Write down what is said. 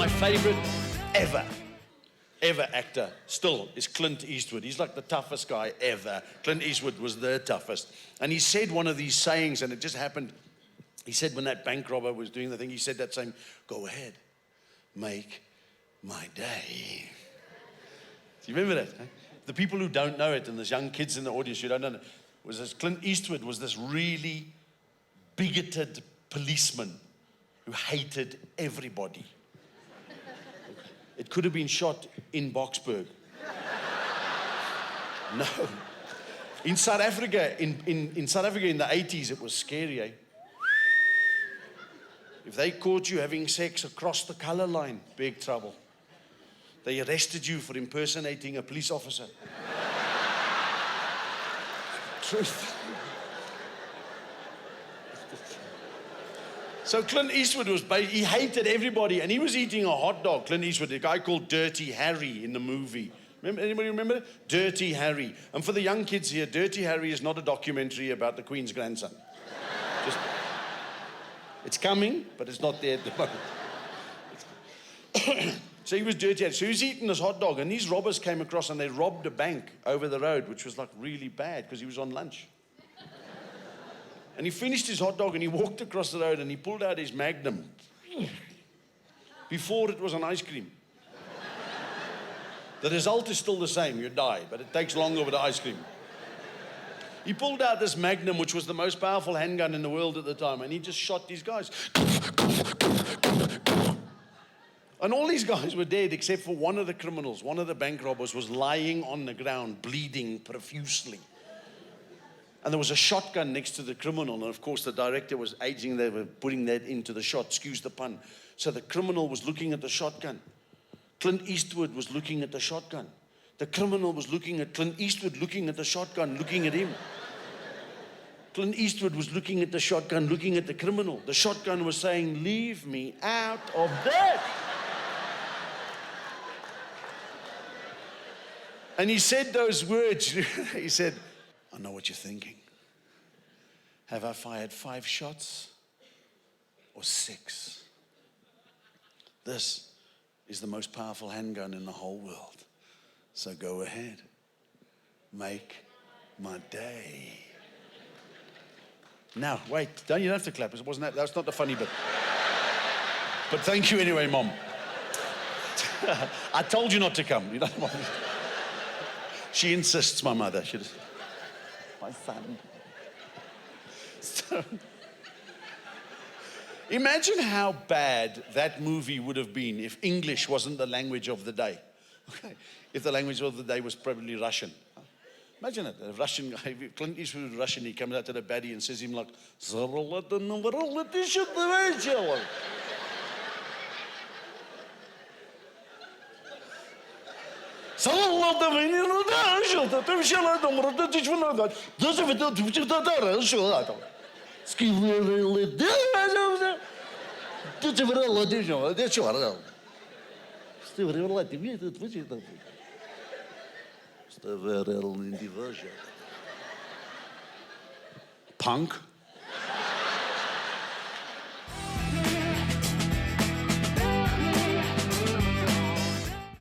My favorite ever actor still is Clint Eastwood. He's like the toughest guy ever. Clint Eastwood was the toughest. And he said one of these sayings, and it just happened. He said when that bank robber was doing the thing, he said that saying, "Go ahead, make my day." Do you remember that? Huh? The people who don't know it, and there's young kids in the audience who don't know it, was this Clint Eastwood was this really bigoted policeman who hated everybody. It could have been shot in Boksburg. No. In South Africa, in South Africa in the 80s, it was scary, eh? If they caught you having sex across the color line, big trouble. They arrested you for impersonating a police officer. Truth. So Clint Eastwood he hated everybody, and he was eating a hot dog. Clint Eastwood, a guy called Dirty Harry in the movie. Anybody remember it? Dirty Harry. And for the young kids here, Dirty Harry is not a documentary about the Queen's grandson. It's coming, but it's not there at the moment. So he was Dirty Harry. So he was eating this hot dog, and these robbers came across, and they robbed a bank over the road, which was like really bad because he was on lunch. And he finished his hot dog, and he walked across the road, and he pulled out his Magnum. Before it was an ice cream. The result is still the same, you die, but it takes longer with the ice cream. He pulled out this Magnum, which was the most powerful handgun in the world at the time, and he just shot these guys. And all these guys were dead except for one of the criminals. One of the bank robbers was lying on the ground, bleeding profusely. And there was a shotgun next to the criminal, and of course the director was aging, they were putting that into the shot, excuse the pun. So the criminal was looking at the shotgun. Clint Eastwood was looking at the shotgun. The criminal was looking at Clint Eastwood, looking at the shotgun, looking at him. Clint Eastwood was looking at the shotgun, looking at the criminal. The shotgun was saying, "Leave me out of that." And he said those words. He said, "I know what you're thinking. Have I fired 5 shots or 6? This is the most powerful handgun in the whole world. So go ahead, make my day." Now, wait, you don't have to clap. It wasn't that. That's not the funny bit. But thank you anyway, Mom. I told you not to come. You don't want me. She insists, my mother. My son. So, imagine how bad that movie would have been if English wasn't the language of the day. Okay, if the language of the day was probably Russian. Imagine it, a Russian guy, Clint Eastwood was Russian, he comes out to the baddie and says to him like, punk.